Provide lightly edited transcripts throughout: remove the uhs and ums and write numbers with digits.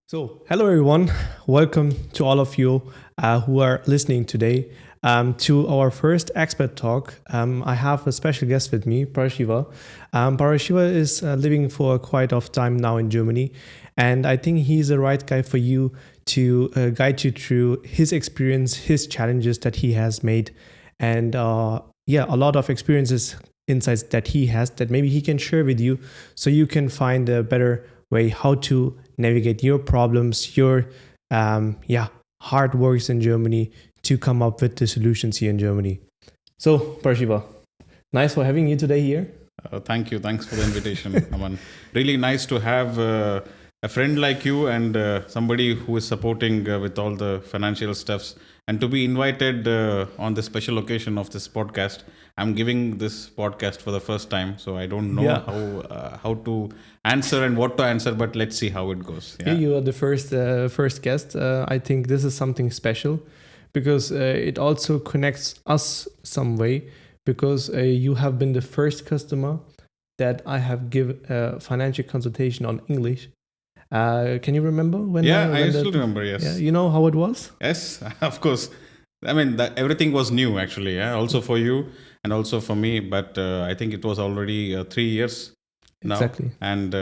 So, hello everyone. Welcome to all of you who are listening today to our first Expat talk. I have a special guest with me, Parashiva. Parashiva is living for quite of time now in Germany, and I think he's the right guy for you to guide you through his experience, his challenges that he has made, and a lot of experiences, insights that he has that maybe he can share with you, so you can find a better way how to navigate your problems, your hard works in Germany to come up with the solutions here in Germany. So, Parashiva, nice for having you today here. Thank you. Thanks for the invitation, Aman. Really nice to have a friend like you and somebody who is supporting with all the financial stuffs, and to be invited on the special occasion of this podcast. I'm giving this podcast for the first time, so I don't know how to answer and what to answer, but let's see how it goes. Yeah, you are the first guest. I think this is something special because it also connects us some way, because you have been the first customer that I have given a financial consultation on English. Can you remember when? I still remember. Yes. Yeah, you know how it was? Yes, of course. I mean, everything was new actually. Yeah, also for you and also for me. But I think it was already 3 years now. Exactly. And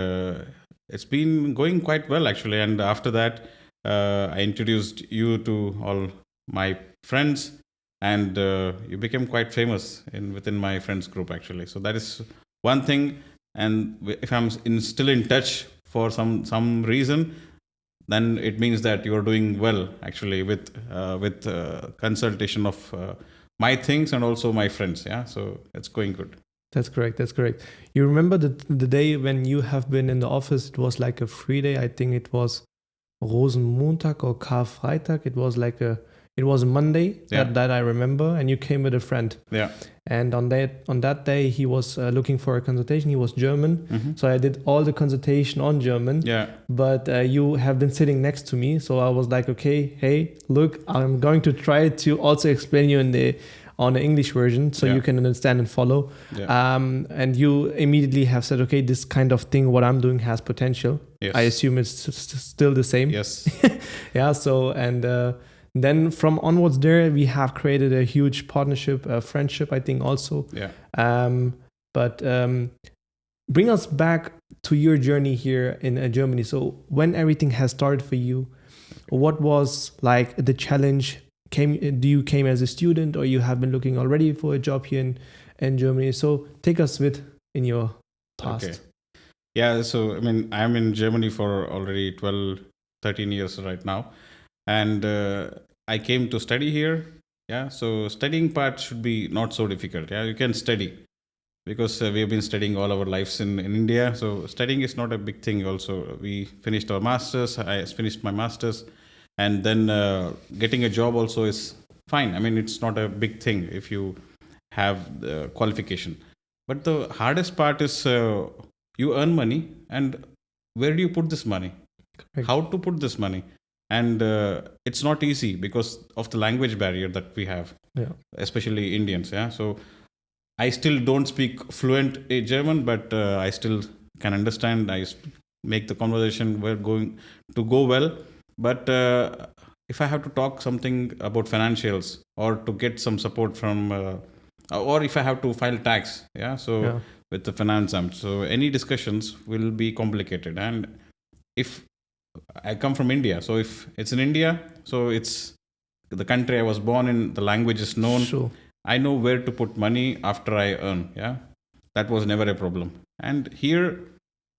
it's been going quite well actually. And after that, I introduced you to all my friends, and you became quite famous within my friends group actually. So that is one thing. And if I'm still in touch for some reason, then it means that you are doing well actually with consultation of my things and also my friends. Yeah, so it's going good. That's correct. You remember the day when you have been in the office? It was like a free day. I think it was Rosenmontag or Karfreitag. It was a Monday that I remember, and you came with a friend. Yeah. And on that day, he was looking for a consultation. He was German, so I did all the consultation on German. Yeah. But you have been sitting next to me, so I was like, okay, hey, look, I'm going to try to also explain you on the English version, so you can understand and follow. Yeah. And you immediately have said, okay, this kind of thing, what I'm doing has potential. Yes. I assume it's still the same. Yes. Yeah. So then from onwards there, we have created a huge partnership, friendship, I think also. Yeah. But bring us back to your journey here in Germany. So when everything has started for you, what was like the challenge? Do you came as a student, or you have been looking already for a job here in Germany? So take us in your past. Okay. Yeah. So, I mean, I'm in Germany for already 12, 13 years right now. And I came to study here. Yeah. So studying part should be not so difficult. Yeah. You can study because we have been studying all our lives in India. So studying is not a big thing. Also, we finished our masters. I finished my masters. And then getting a job also is fine. I mean, it's not a big thing if you have the qualification. But the hardest part is you earn money, and where do you put this money? Correct. How to put this money? And it's not easy because of the language barrier that we have, especially Indians. Yeah, so I still don't speak fluent German, but I still can understand. I make the conversation going to go well. But if I have to talk something about financials, or to get some support from, or if I have to file tax, with the finance amt, so any discussions will be complicated. And if I come from India, so if it's in India, so it's the country I was born in, the language is known. Sure. I know where to put money after I earn. Yeah, that was never a problem. And here,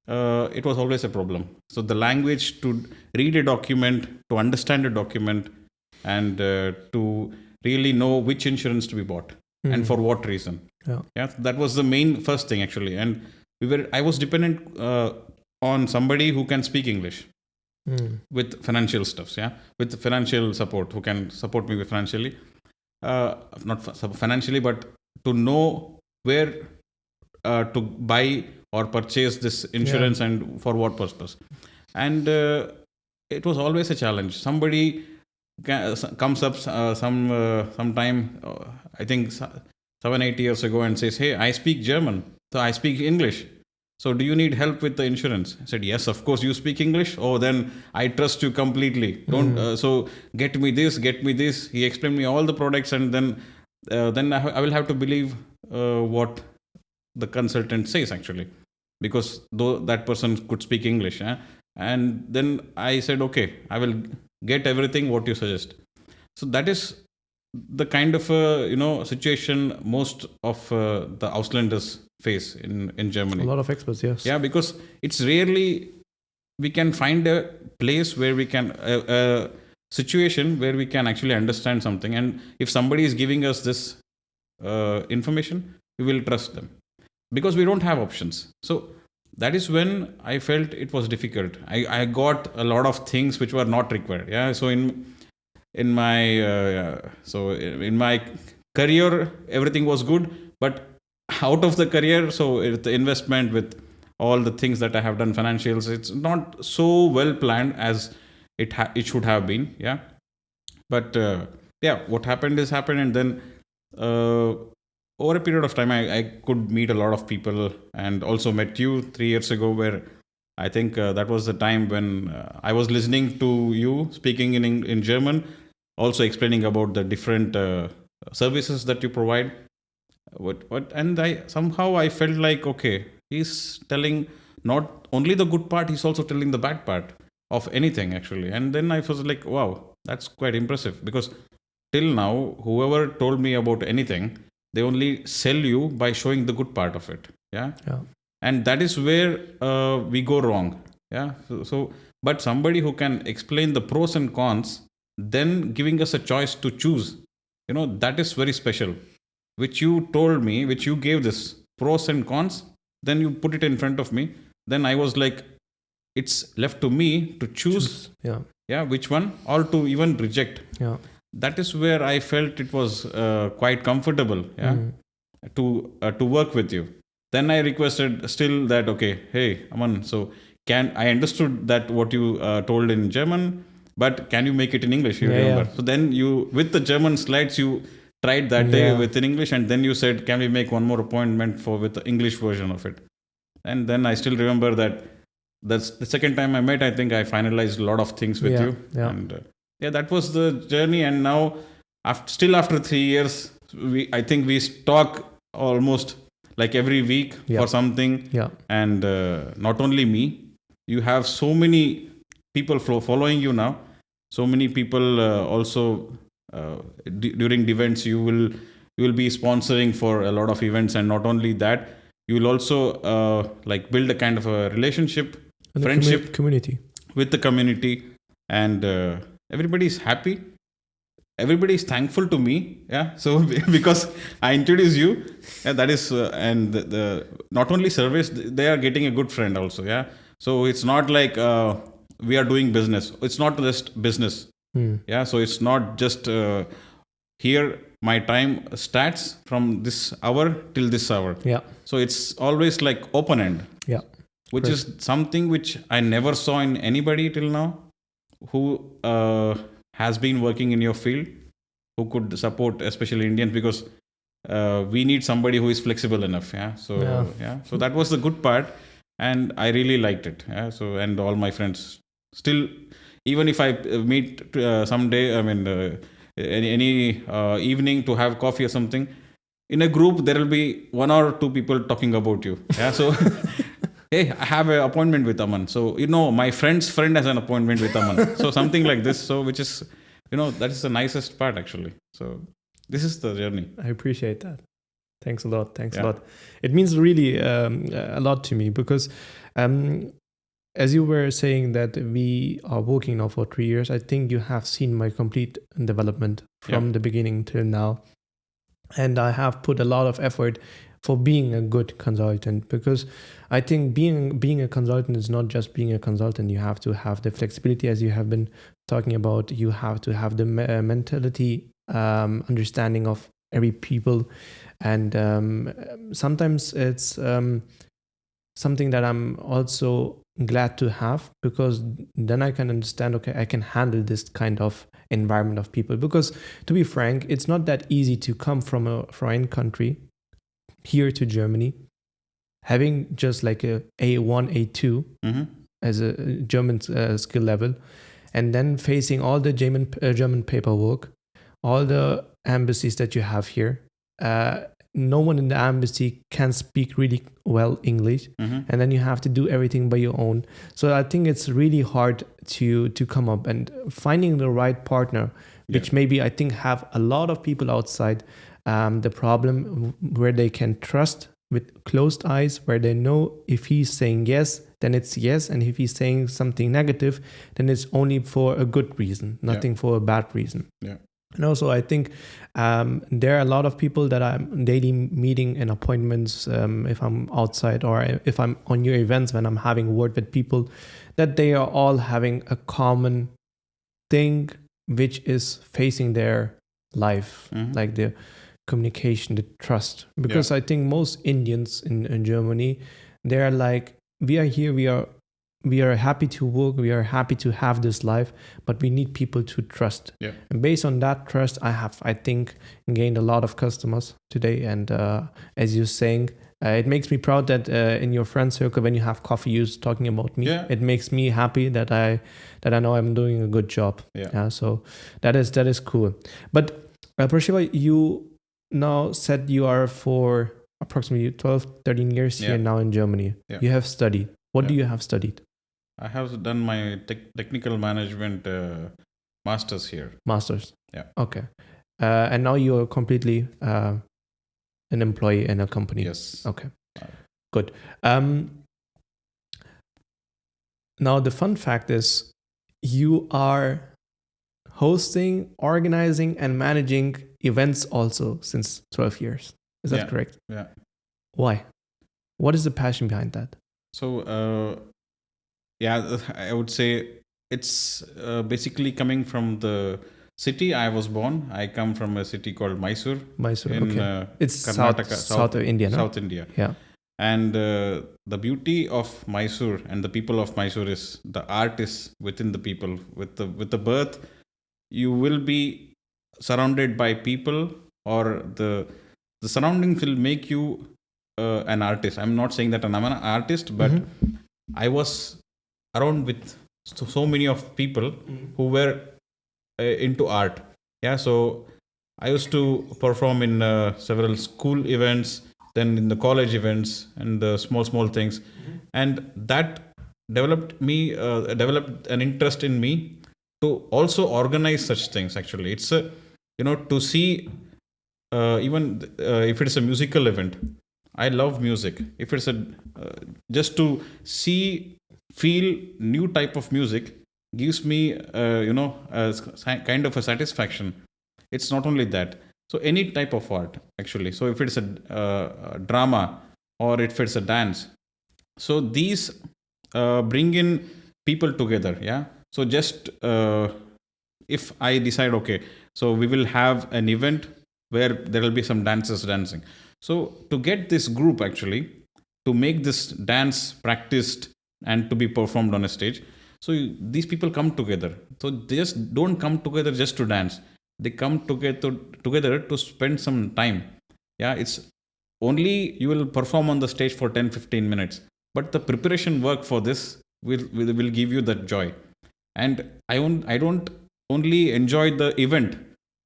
it was always a problem. So the language to read a document, to understand a document, and to really know which insurance to be bought and for what reason. Yeah, that was the main first thing actually. And I was dependent on somebody who can speak English with financial stuffs. Yeah, with financial support, who can support me with financially, not financially, but to know where to buy or purchase this insurance and for what purpose. And it was always a challenge. Somebody comes up sometime, I think 7-8 years ago, and says, hey, I speak German. So I speak English. So do you need help with the insurance? I said, yes, of course. You speak English. Oh, then I trust you completely. Don't. So get me this, get me this. He explained me all the products, and then I will have to believe what the consultant says actually, because though that person could speak English, and then I said, okay, I will get everything what you suggest. So that is the kind of situation most of the Ausländers face in Germany. A lot of experts, yes. Yeah, because it's rarely we can find a place where we can a situation where we can actually understand something, and if somebody is giving us this information, we will trust them because we don't have options. So that is when I felt it was difficult. I got a lot of things which were not required. Yeah, so in my career everything was good, but out of the career, so the investment with all the things that I have done, financials, it's not so well planned as it should have been. Yeah, but what happened is happened, and then over a period of time I could meet a lot of people, and also met you 3 years ago, where I think that was the time when I was listening to you speaking in German, also explaining about the different services that you provide. And I felt like, okay, he's telling not only the good part, he's also telling the bad part of anything actually. And then I was like, wow, that's quite impressive, because till now, whoever told me about anything, they only sell you by showing the good part of it. Yeah. And that is where we go wrong. Yeah. So, but somebody who can explain the pros and cons, then giving us a choice to choose, that is very special. Which you told me, which you gave this pros and cons, then you put it in front of me. Then I was like, it's left to me to choose. Yeah, which one, or to even reject. Yeah. That is where I felt it was quite comfortable. Yeah. To work with you. Then I requested still that, okay, hey Aman, so I understood that what you told in German, but can you make it in English? You remember? Yeah. So then you, with the German slides, you tried that day with in English, and then you said, can we make one more appointment with the English version of it? And then I still remember that that's the second time I met. I think I finalized a lot of things with you. And that was the journey. And now after 3 years, I think we talk almost like every week for something. And not only me, you have so many people following you now, so many people also during events you will be sponsoring for a lot of events. And not only that, you will also like build a kind of a relationship, and friendship community with the community, and everybody is happy, everybody is thankful to me. So because I introduce you, that is and the not only service, they are getting a good friend also. So it's not like we are doing business, it's not just business. So it's not just here my time starts from this hour till this hour. So it's always like open end. Which is something which I never saw in anybody till now, who has been working in your field, who could support especially Indians, because we need somebody who is flexible enough. So that was the good part, and I really liked it. So, and all my friends still, even if I meet someday, I mean any evening to have coffee or something, in a group there will be 1 or 2 people talking about you. So hey, I have an appointment with Aman. So, my friend's friend has an appointment with Aman. So something like this. So which is, that is the nicest part actually. So this is the journey. I appreciate that. Thanks a lot. A lot. It means really a lot to me, because as you were saying that we are working now for 3 years, I think you have seen my complete development from the beginning till now. And I have put a lot of effort for being a good consultant, because I think being a consultant is not just being a consultant. You have to have the flexibility, as you have been talking about. You have to have the mentality, understanding of every people. And sometimes it's something that I'm also glad to have, because then I can understand, okay, I can handle this kind of environment of people. Because to be frank, it's not that easy to come from a foreign country here to Germany having just like a A1, A2 as a German skill level, and then facing all the German paperwork, all the embassies that you have here. No one in the embassy can speak really well English, and then you have to do everything by your own. So I think it's really hard to come up and finding the right partner, which maybe I think have a lot of people outside. The problem where they can trust with closed eyes, where they know if he's saying yes, then it's yes, and if he's saying something negative, then it's only for a good reason, nothing for a bad reason. Yeah. And also, I think there are a lot of people that I'm daily meeting in appointments, if I'm outside or if I'm on your events, when I'm having a word with people, that they are all having a common thing, which is facing their life, like the communication, the trust. Because I think most Indians in Germany, they're like, we are here, we are happy to work, we are happy to have this life, but we need people to trust. And based on that trust, I think, gained a lot of customers today. And as you're saying, it makes me proud that in your friend circle, when you have coffee, you're talking about me. It makes me happy that I know I'm doing a good job. So that is cool. But Parashiva, you now said you are for approximately 12, 13 years here now in Germany. You have studied. What do you have studied? I have done my technical management masters here. Masters. Okay. And now you're completely an employee in a company. Yes. Okay. Good. Now the fun fact is you are hosting, organizing, and managing events also since 12 years. Is that correct? Yeah. Why? What is the passion behind that? So, I would say it's basically coming from the city I was born. I come from a city called Mysore. Mysore, in, okay. It's Karnataka, south of India, no? South India. Yeah. And the beauty of Mysore and the people of Mysore is the art is within the people. With the birth, you will be surrounded by people, or the surroundings will make you an artist. I'm not saying that I'm an artist, but I was around with so many of people who were into art. So I used to perform in several school events, then in the college events, and the small things, and that developed an interest in me to also organize such things. Actually, it's to see even if it's a musical event. I love music. If it's just to see, feel new type of music gives me a kind of a satisfaction. It's not only that. So any type of art, actually. So if it's a drama, or if it's a dance, so these bring in people together. So just if I decide, okay, so we will have an event where there will be some dancers dancing. So to get this group, actually, to make this dance practiced and to be performed on a stage, so these people come together. So they just don't come together just to dance. They come together to spend some time. It's only you will perform on the stage for 10-15 minutes, but the preparation work for this will give you that joy. And I don't only enjoy the event,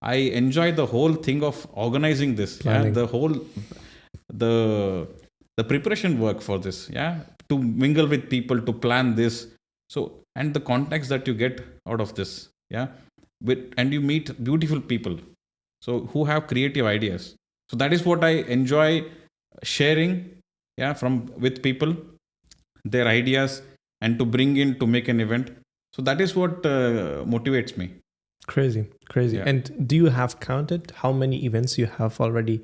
I enjoy the whole thing of organizing this. The whole the preparation work for this, to mingle with people, to plan this. So, and the contacts that you get out of this, and you meet beautiful people, so who have creative ideas. So that is what I enjoy sharing, from with people, their ideas, and to bring in to make an event. So that is what motivates me. Crazy. And do you have counted how many events you have already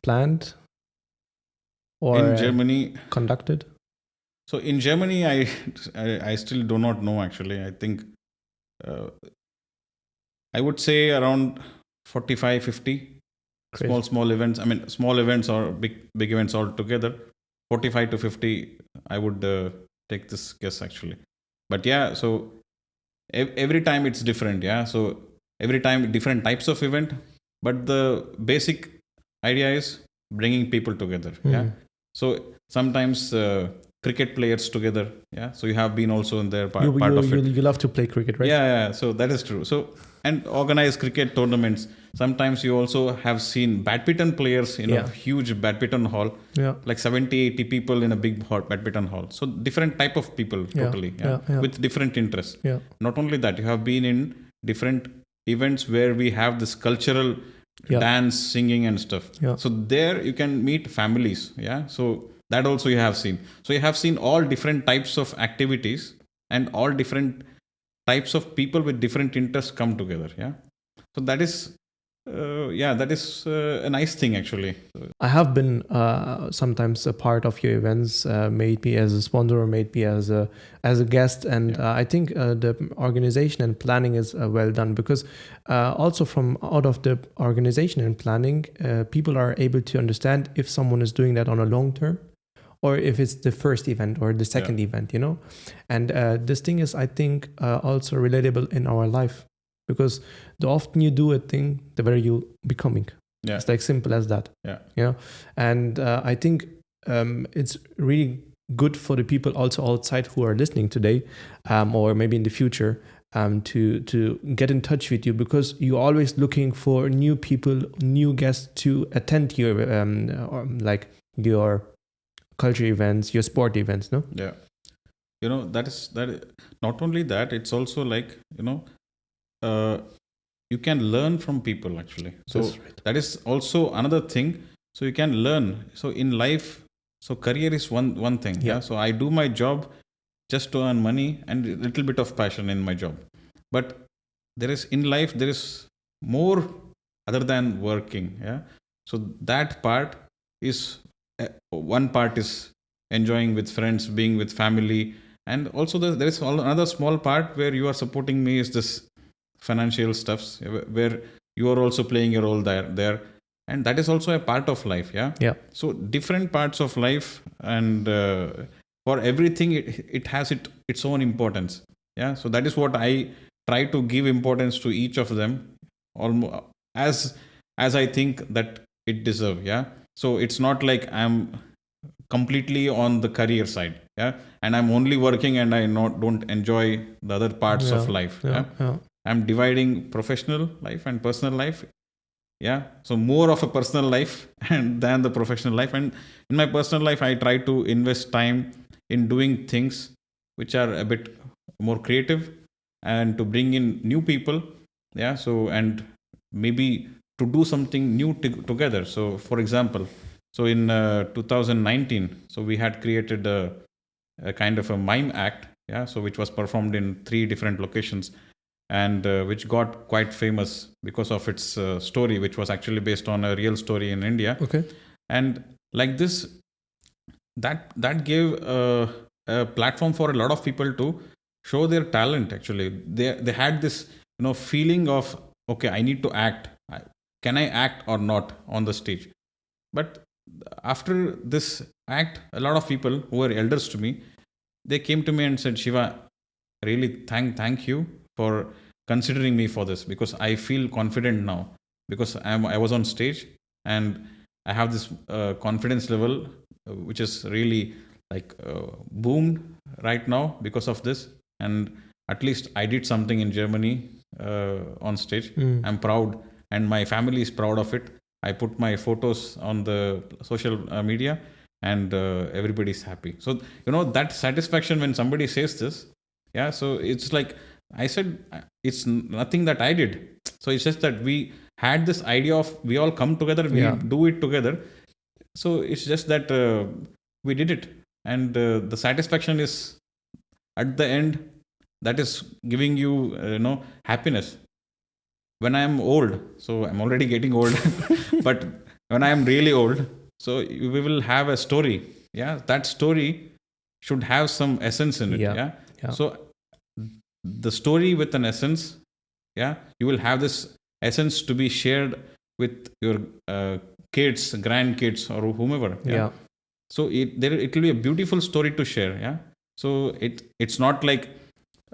planned or in Germany conducted? So in Germany, I still do not know, actually. I think I would say around 45, 50 small events. I mean, small events or big events all together. 45 to 50, I would take this guess, actually. But so every time it's different. So every time different types of event, but the basic idea is bringing people together. So sometimes cricket players together. Yeah. So you have been also in their You part you of you, it. you love to play cricket, right? Yeah. So that is true. So and organize cricket tournaments. Sometimes you also have seen badminton players in a Yeah. huge badminton hall, Yeah. like 70, 80 people in a big badminton hall. So different type of people Yeah. totally, Yeah. Yeah. with different interests. Yeah. Not only that, you have been in different events where we have this cultural Yeah. dance, singing, and stuff. Yeah. So there you can meet families. Yeah. So that also you have seen. So you have seen all different types of activities and all different types of people with different interests come together. Yeah. So that is, that is a nice thing actually. I have been sometimes a part of your events, maybe as a sponsor or maybe as a guest, and I think the organization and planning is well done, because also from out of the organization and planning, people are able to understand if someone is doing that on a long term, or if it's the first event or the second event, and this thing is, I think, also relatable in our life, because the often you do a thing, the better you becoming. Yeah. It's like simple as that. Yeah. And I think it's really good for the people also outside who are listening today, or maybe in the future, to get in touch with you, because you're always looking for new people, new guests to attend your like your culture events, your sport events. No. Yeah. That. Not only that, it's also like you can learn from people actually. So Right. that is also another thing. So you can learn. So in life, so career is one thing. Yeah. So I do my job just to earn money and a little bit of passion in my job. But there is more other than working. Yeah. So that part is one part is enjoying with friends, being with family, and also there is another small part where you are supporting me is this financial stuffs, where you are also playing a role there, and that is also a part of life. Yeah. So different parts of life, and for everything it has its own importance. Yeah. So that is what I try to give importance to each of them, almost as I think that it deserve. Yeah. So it's not like I'm completely on the career side. Yeah. And I'm only working and I don't enjoy the other parts of life. Yeah. I'm dividing professional life and personal life. Yeah. So more of a personal life and than the professional life. And in my personal life, I try to invest time in doing things which are a bit more creative and to bring in new people. Yeah. So, and maybe to do something new together. So, for example, so in 2019, so we had created a kind of a mime act. Yeah. So, which was performed in 3 different locations, and which got quite famous because of its story, which was actually based on a real story in India. Okay. And like this, that gave a platform for a lot of people to show their talent. Actually, they had this feeling of, okay, I need to act. Can I act or not on the stage? But after this act, a lot of people who were elders to me, they came to me and said, Shiva, really thank you for considering me for this, because I feel confident now, because I was on stage and I have this confidence level which is really like boomed right now because of this. And at least I did something in Germany on stage. I'm proud, and my family is proud of it. I put my photos on the social media, and everybody's happy. So that satisfaction when somebody says this. Yeah. So it's like I said, it's nothing that I did. So it's just that we had this idea of we all come together, we do it together. So it's just that we did it, and the satisfaction is at the end, that is giving you happiness. When I am old, so I'm already getting old, but when I am really old, so we will have a story. Yeah, that story should have some essence in it. Yeah. So the story with an essence, yeah, you will have this essence to be shared with your kids, grandkids, or whomever. Yeah. So it will be a beautiful story to share. Yeah. So it's not like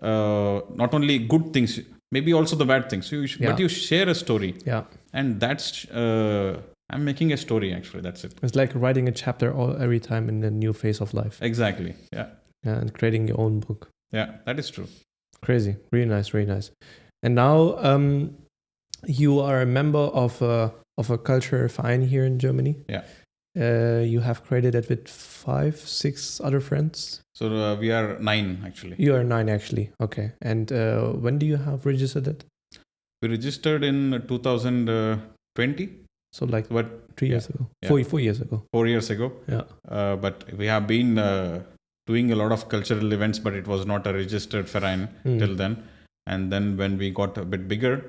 not only good things, maybe also the bad things. But you share a story. Yeah. And that's I'm making a story, actually. That's it. It's like writing a chapter every time in a new phase of life. Exactly. Yeah. And creating your own book. Yeah, that is true. Crazy. Really nice. Really nice. And now you are a member of a cultural verein here in Germany. Yeah. You have created it with 5, 6 other friends. So we are 9, actually. You are 9, actually. Okay. And when do you have registered it? We registered in 2020. So like But 3 years ago. Yeah. 4 years ago. 4 years ago. Yeah. But we have been doing a lot of cultural events, but it was not a registered verein till then. And then when we got a bit bigger,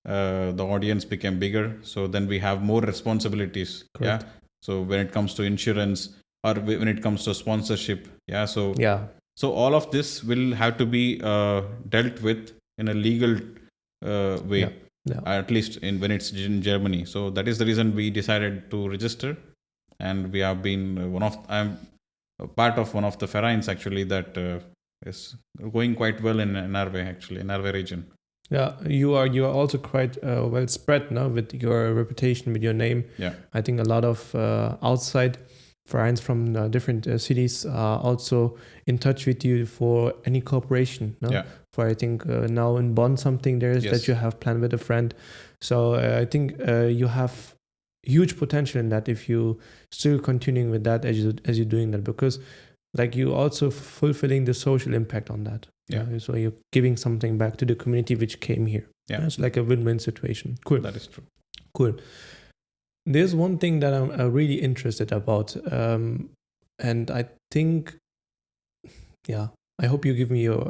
the audience became bigger. So then we have more responsibilities. Correct. Yeah. So when it comes to insurance or when it comes to sponsorship. Yeah. So all of this will have to be dealt with in a legal way. Yeah. Yeah. At least when it's in Germany. So that is the reason we decided to register, and we have been I'm a part of one of the vereins, actually, that is going quite well in Norway, actually, in Norway region. Yeah, you are also quite well spread now with your reputation, with your name. Yeah. I think a lot of outside vereins from different cities are also in touch with you for any cooperation. No? Yeah. For I think now in Bonn something there is Yes. that you have planned with a friend. So I think you have huge potential in that if you still continuing with that as you're doing that, because like you also fulfilling the social impact on that. Yeah. So you're giving something back to the community which came here. Yeah. It's like a win-win situation. Cool. That is true. Cool. There's one thing that I'm really interested about, and I think, I hope you give me your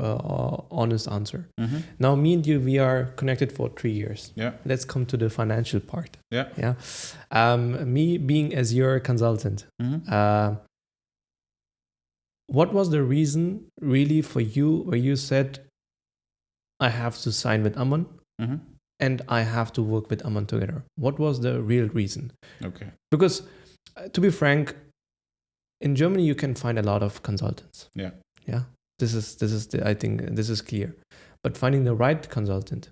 honest answer. Mm-hmm. Now, me and you, we are connected for 3 years. Yeah. Let's come to the financial part. Yeah. Me being as your consultant, Mm-hmm. what was the reason really for you where you said, I have to sign with Aman Mm-hmm. and I have to work with Aman together? What was the real reason? Okay. Because to be frank, in Germany, you can find a lot of consultants. Yeah. Yeah. I think this is clear. But finding the right consultant,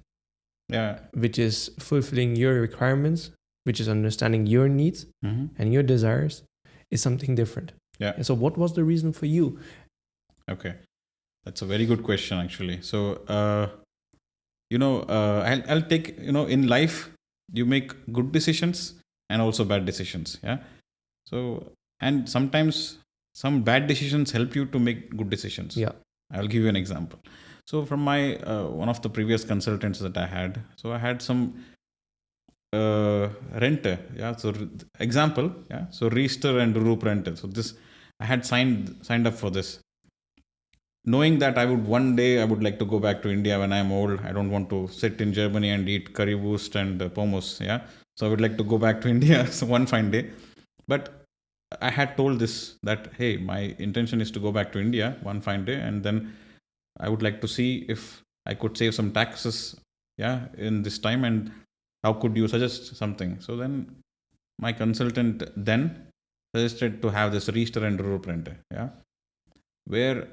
Yeah. which is fulfilling your requirements, which is understanding your needs Mm-hmm. and your desires, is something different. Yeah. So what was the reason for you? Okay. That's a very good question, actually. So, I'll take, in life, you make good decisions and also bad decisions. Yeah. So, and sometimes some bad decisions help you to make good decisions. Yeah. I'll give you an example. So from my, one of the previous consultants that I had, so I had some renter. Yeah. So example. Yeah. So Reister and Roop renter. So this, I had signed up for this, knowing that I would like to go back to India when I'm old. I don't want to sit in Germany and eat currywurst and pomos. Yeah. So I would like to go back to India one fine day. But I had told this that, hey, my intention is to go back to India one fine day, and then I would like to see if I could save some taxes, in this time, and how could you suggest something? So then my consultant then suggested to have this Reister and Rural printer, where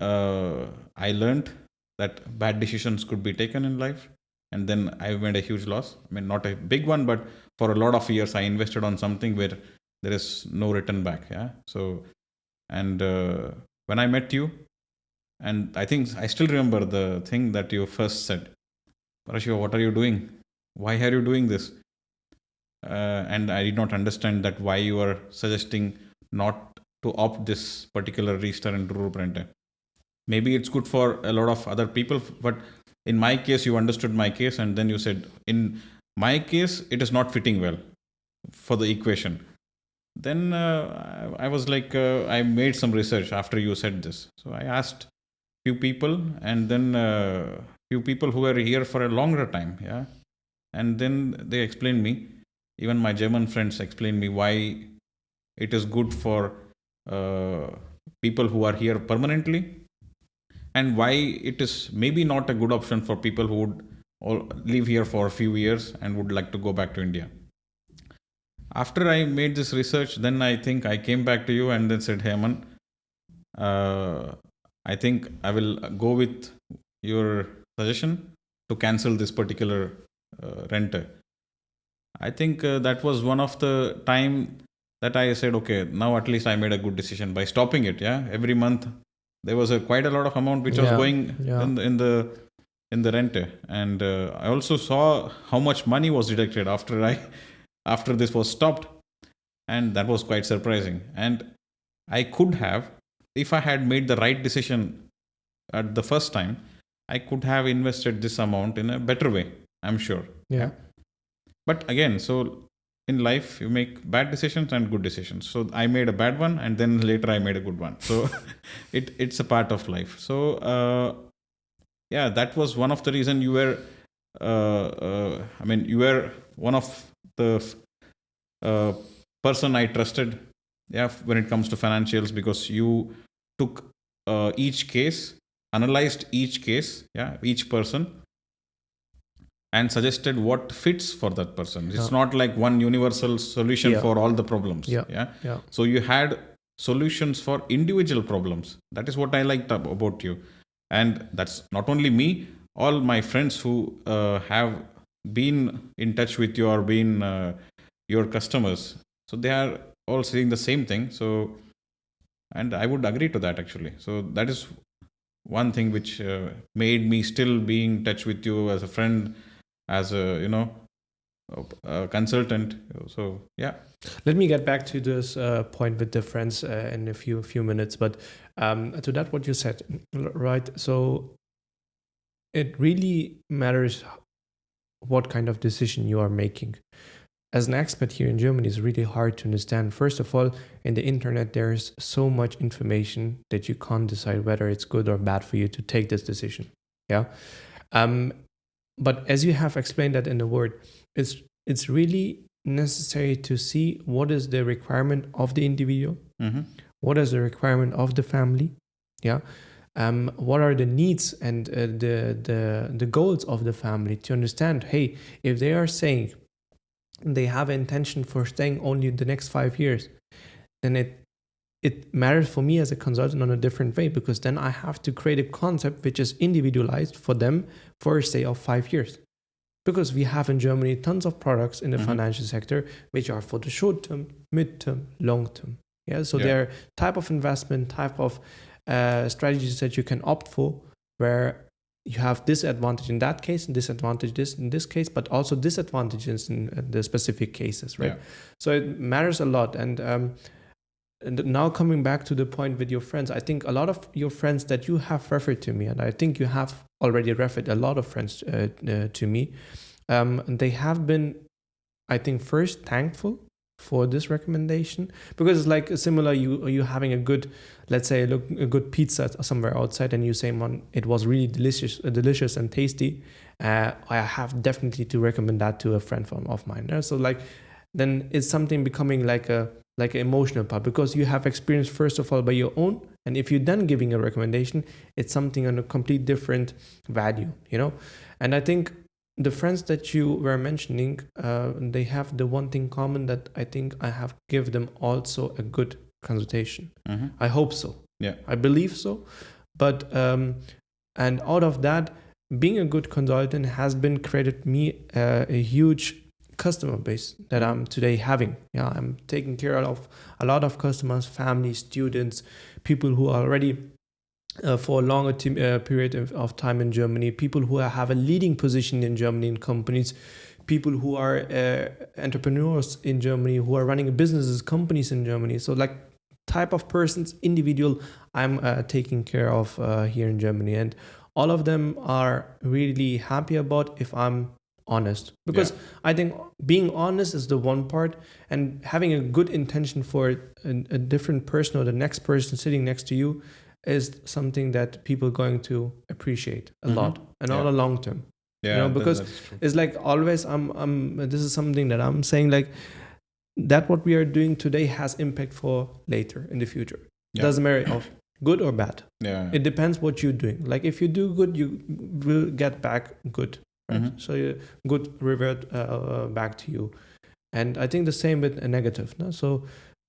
I learned that bad decisions could be taken in life, and then I made a huge loss. I mean, not a big one, but for a lot of years I invested on something where there is no return back. Yeah. So, and when I met you, and I think I still remember the thing that you first said, Parashiva, what are you doing? Why are you doing this? And I did not understand that why you are suggesting not to opt this particular Reister and Rural printer. Maybe it's good for a lot of other people, but in my case, you understood my case, and then you said, in my case, it is not fitting well for the equation. Then I was like, I made some research after you said this. So I asked few people, and then few people who were here for a longer time. Yeah. And then they explained me, even my German friends explained me why it is good for people who are here permanently, and why it is maybe not a good option for people who would live here for a few years and would like to go back to India. After I made this research, then I think I came back to you and then said, hey, Aman, I think I will go with your suggestion to cancel this particular renter. I think that was one of the time that I said, okay, now at least I made a good decision by stopping it. Yeah, every month there was quite a lot of amount which was Yeah, going yeah, in the rent, and I also saw how much money was deducted after I after this was stopped, and that was quite surprising. And I could have, if I had made the right decision at the first time, I could have invested this amount in a better way, I'm sure. yeah. Yeah. But again, so in life, you make bad decisions and good decisions. So I made a bad one, and then later I made a good one. So it's a part of life. So yeah, that was one of the reason you were. I mean, you were one of the uh, person I trusted. Yeah, when it comes to financials, because you took each case, analyzed each case, yeah, each person, and suggested what fits for that person. Yeah. It's not like one universal solution Yeah. for all the problems. Yeah. Yeah. Yeah. So you had solutions for individual problems. That is what I liked about you. And that's not only me, all my friends who have been in touch with you or been your customers. So they are all saying the same thing. So, and I would agree to that actually. So that is one thing which made me still be in touch with you as a friend, as a a consultant. So yeah. Let me get back to this point with the friends in a few minutes, but to that what you said, right? So it really matters what kind of decision you are making. As an expat here in Germany, it's really hard to understand. First of all, in the internet, there's so much information that you can't decide whether it's good or bad for you to take this decision. Yeah. But as you have explained that in the word, it's really necessary to see what is the requirement of the individual, what is the requirement of the family, yeah. What are the needs and the goals of the family, to understand, hey, if they are saying they have an intention for staying only the next 5 years, then it matters for me as a consultant on a different way, because then I have to create a concept which is individualized for them for a stay of 5 years. Because we have in Germany tons of products in the financial sector which are for the short term, mid term, long term. Yeah, so there are type of investment, type of strategies that you can opt for, where you have disadvantage in that case and disadvantage this in this case, but also disadvantages in the specific cases, right? Yeah. So it matters a lot. And now coming back to the point with your friends, I think a lot of your friends that you have referred to me, and I think you have already referred a lot of friends to me, they have been, I think, first thankful for this recommendation, because it's like similar, you having a good, let's say, a good pizza somewhere outside, and you say, man, it was really delicious and tasty. I have definitely to recommend that to a friend of mine. So like, then it's something becoming like an emotional part, because you have experienced first of all by your own, and if you're then giving a recommendation, it's something on a complete different value, And I think the friends that you were mentioning, they have the one thing common, that I think I have give them also a good consultation. I hope so. Yeah, I believe so. But and out of that, being a good consultant has been created me a huge customer base that I'm today having. Yeah, I'm taking care of a lot of customers, families, students, people who are already for a longer period of time in Germany, people who have a leading position in Germany in companies, people who are entrepreneurs in Germany, who are running businesses, companies in Germany. So like type of persons, individual, I'm taking care of here in Germany. And all of them are really happy about if I'm honest, because I think being honest is the one part, and having a good intention for a different person or the next person sitting next to you is something that people are going to appreciate a lot, and on a long term. Because it's like always this is something that I'm saying, like, that what we are doing today has impact for later in the future. Doesn't matter of good or bad. It depends what you're doing. Like if you do good, you will get back good, right? So you good revert back to you. And I think the same with a negative. No? So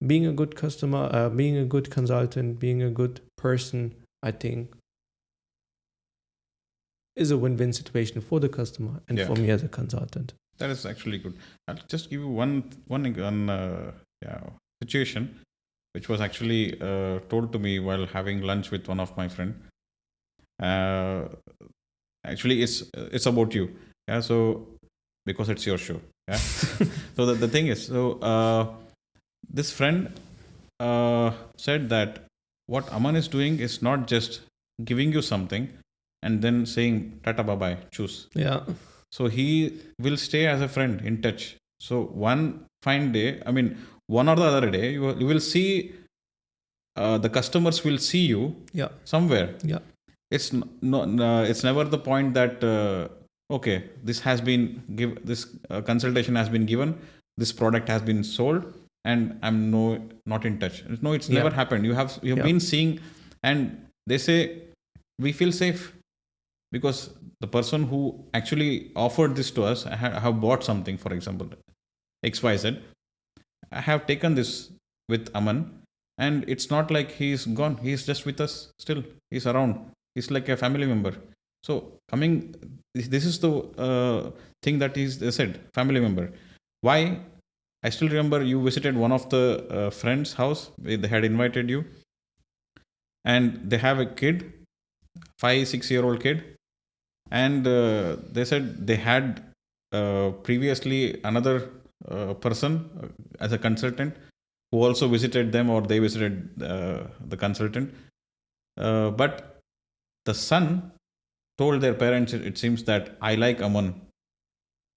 being a good customer, being a good consultant, being a good person, I think is a win-win situation for the customer and for me as a consultant. That is actually good. I'll just give you yeah, situation which was actually told to me while having lunch with one of my friend. Uh, Actually, it's about you. Yeah. So because it's your show. Yeah. So the thing is, this friend said that what Aman is doing is not just giving you something and then saying tata bye bye, choose. Yeah. So he will stay as a friend in touch. So one fine day, I mean, one or the other day, you will see the customers will see you Yeah. somewhere. Yeah. It's it's never the point that okay, this has been this consultation has been given, this product has been sold, and I'm not in touch. No, it's Yeah. never happened. You've Yeah. been seeing, and they say we feel safe because the person who actually offered this to us have bought something, for example, XYZ. I have taken this with Aman, and it's not like he's gone. He's just with us still. He's around. He's like a family member. So coming, this is the thing that they said, family member. Why? I still remember you visited one of the friends' house. They had invited you, and they have a kid, 5 6 year old kid, and they said they had previously another person as a consultant who also visited them, or they visited the consultant, but the son told their parents, it seems, that I like Aman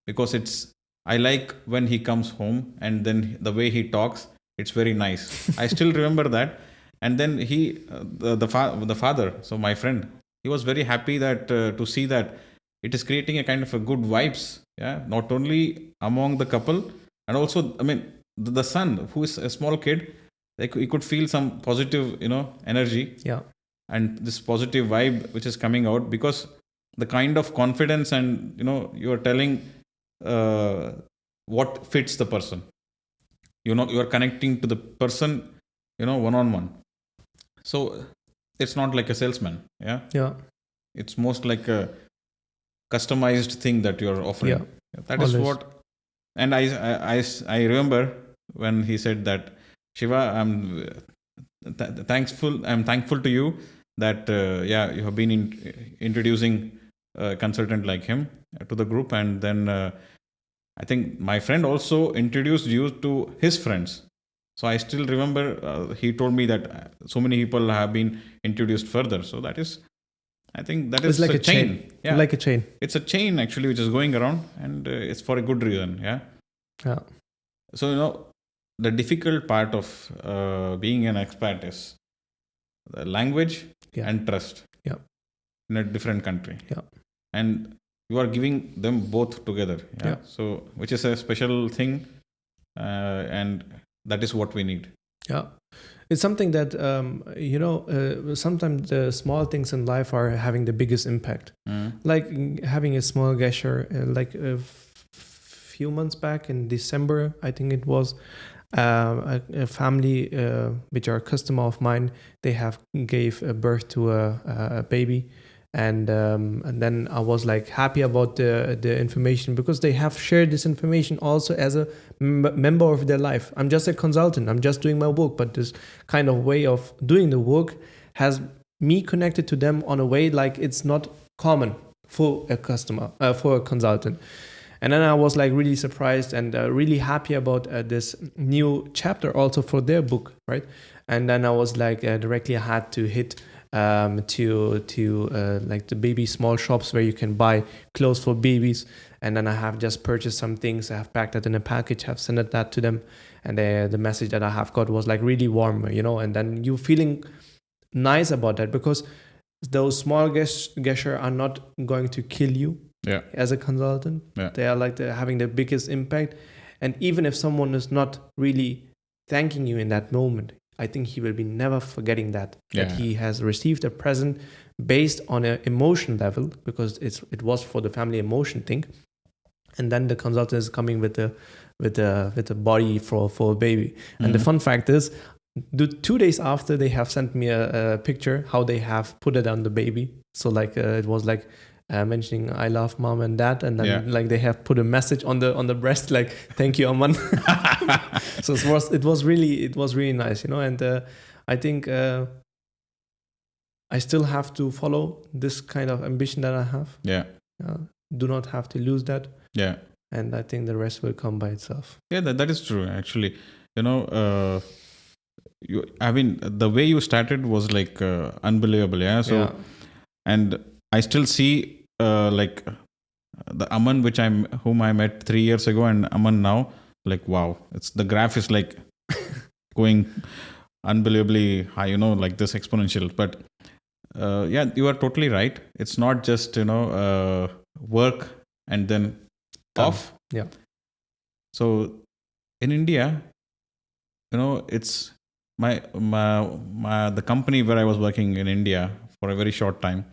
because I like when he comes home and then the way he talks, it's very nice. I still remember that. And then the father, so my friend, he was very happy that to see that it is creating a kind of a good vibes, yeah, not only among the couple, and also, I mean, the son, who is a small kid, like he could feel some positive, energy, Yeah. and this positive vibe which is coming out, because the kind of confidence, and you are telling uh, what fits the person, you are connecting to the person, one on one. So it's not like a salesman. Yeah. Yeah. It's most like a customized thing that you're offering. Yeah. That is Always. what. And I remember when he said that, Shiva, I'm thankful to you that yeah, you have been introducing a consultant like him to the group, and then I think my friend also introduced you to his friends. So I still remember he told me that so many people have been introduced further. So that is, I think that It's is like a a chain. chain. Yeah, Like a chain. it's a chain actually which is going around, and it's for a good reason. Yeah. Yeah. So the difficult part of being an expat is the language Yeah. and trust. Yeah. In a different country. Yeah. And you are giving them both together. Yeah. Yeah. So which is a special thing, and that is what we need. Yeah. It's something that, sometimes the small things in life are having the biggest impact. Like having a small gesture, like few months back in December, I think it was, a family, which are a customer of mine, they have gave birth to a baby. And then I was like happy about the information, because they have shared this information also as a member of their life. I'm just a consultant, I'm just doing my work, but this kind of way of doing the work has me connected to them on a way like it's not common for a customer, for a consultant. And then I was like really surprised and really happy about this new chapter also for their book, right? And then I was like directly I had to hit to like the baby small shops where you can buy clothes for babies. And then I have just purchased some things. I have packed that in a package, have sent that to them, and the message that I have got was like really warm, And then you feeling nice about that, because those small gesture are not going to kill you. Yeah. As a consultant, Yeah. they are like having the biggest impact. And even if someone is not really thanking you in that moment, I think he will be never forgetting that he has received a present based on an emotion level, because it was for the family emotion thing. And then the consultant is coming with the body for a baby. And the fun fact is, 2 days after, they have sent me a picture how they have put it on the baby. So like it was like mentioning I love mom and dad, and then Yeah. like they have put a message on the breast like thank you Aman. So it was really nice, you know. And I think I still have to follow this kind of ambition that I have. Yeah. Do not have to lose that. Yeah. And I think the rest will come by itself. Yeah, that is true. Actually, you know, I mean, the way you started was like unbelievable. Yeah. So, Yeah. and I still see like the Aman whom I met 3 years ago, and Aman now. Like, wow, it's the graph is like going unbelievably high. You know, like this exponential. But yeah, you are totally right. It's not just work and then Done. off. Yeah. So in India, you know, it's the company where I was working in India for a very short time.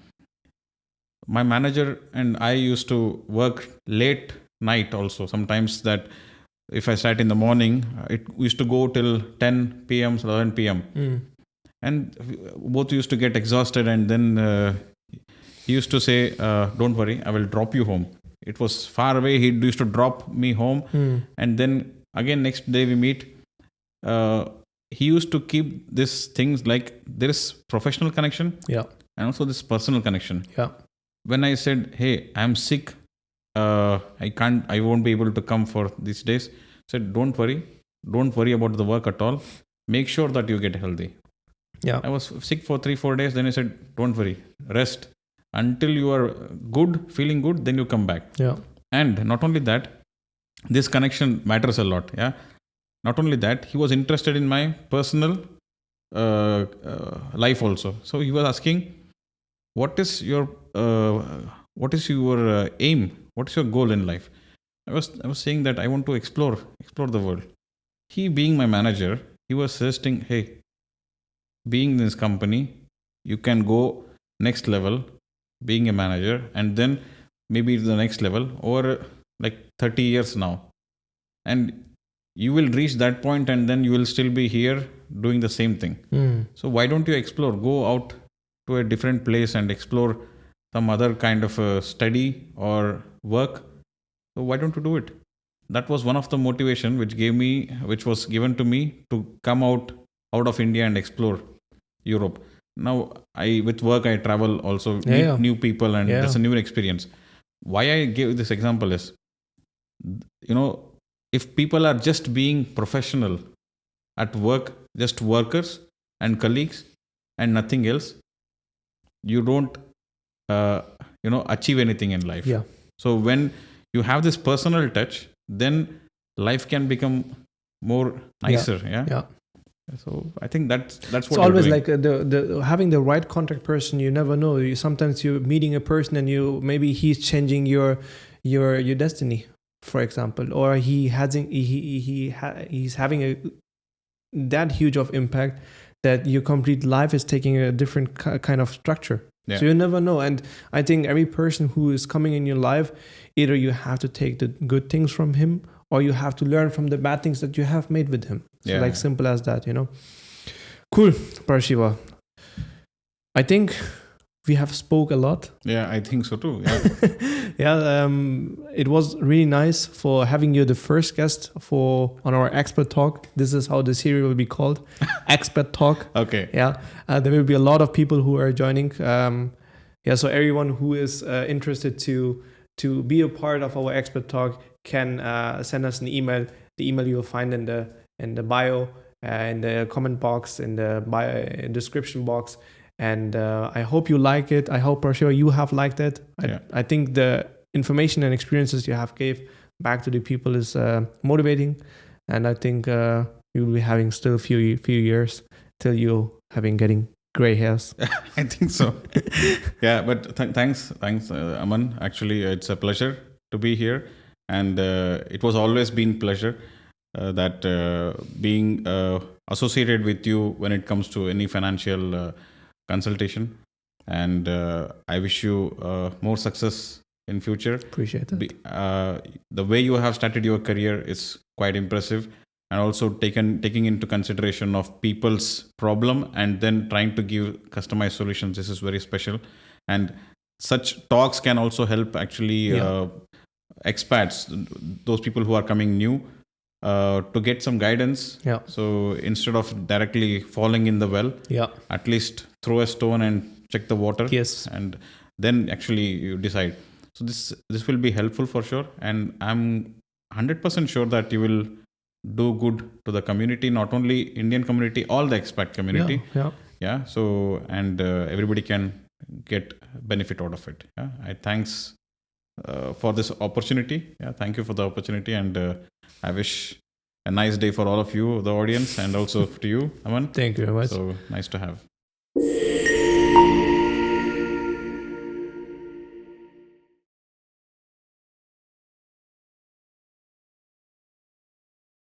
My manager and I used to work late night also. Sometimes that if I start in the morning, it used to go till 10 p.m., 11 p.m. And both used to get exhausted, and then he used to say, don't worry, I will drop you home. It was far away. He used to drop me home, and then again next day we meet. He used to keep these things like there is professional connection, Yeah. and also this personal connection. Yeah. When I said, hey, I'm sick, I won't be able to come for these days, said, don't worry about the work at all. Make sure that you get healthy. Yeah. I was sick for 3-4 days. Then I said, don't worry, rest until you are good, feeling good, then you come back. Yeah. And not only that, this connection matters a lot. Yeah. Not only that, he was interested in my personal life also. So he was asking, what is your aim? What is your goal in life? I was saying that I want to explore the world. He, being my manager, he was suggesting, hey, being in this company, you can go next level, being a manager, and then maybe the next level over like 30 years now, and you will reach that point, and then you will still be here doing the same thing. So why don't you explore, go out to a different place and explore some other kind of study or work? So why don't you do it? That was one of the motivation which was given to me to come out of India and explore Europe. Now with work I travel also, meet new people, and that's a new experience. Why I give this example is, you know, if people are just being professional at work, just workers and colleagues and nothing else, you don't achieve anything in life. Yeah. So when you have this personal touch, then life can become more nicer. Yeah. So I think that's what it's always like the having the right contact person. You never know. Sometimes you're meeting a person and maybe he's changing your destiny, for example, or he's having that huge of impact that your complete life is taking a different kind of structure. Yeah. So you never know. And I think every person who is coming in your life, either you have to take the good things from him, or you have to learn from the bad things that you have made with him. So like simple as that, you know. Cool, Parashiva. I think we have spoke a lot. Yeah, I think so too. Yeah. It was really nice for having you the first guest on our Expat Talk. This is how the series will be called, Expat Talk. Okay. Yeah. There will be a lot of people who are joining. So everyone who is interested to be a part of our Expat Talk can send us an email. The email you will find in the bio, in the comment box, in the bio, description box. And I hope you like it. I hope, Parashiva, you have liked it. I think the information and experiences you have gave back to the people is motivating. And I think you'll be having still a few years till you getting gray hairs. I think so. Yeah, but thanks, Aman. Actually, it's a pleasure to be here. And it was always been pleasure that being associated with you when it comes to any financial consultation. And I wish you more success in future. Appreciate it. The way you have started your career is quite impressive, and also taking into consideration of people's problem and then trying to give customized solutions. This is very special. And such talks can also help actually expats, those people who are coming new, to get some guidance. Yeah. So instead of directly falling in the well, Yeah. at least throw a stone and check the water. Yes. And then actually you decide. So this will be helpful for sure, and I'm 100% sure that you will do good to the community, not only Indian community, all the expat community. Yeah. So and everybody can get benefit out of it. I thanks for this opportunity. Thank you for the opportunity, and I wish a nice day for all of you, the audience, and also to you, Aman. Thank you very much. So nice to have.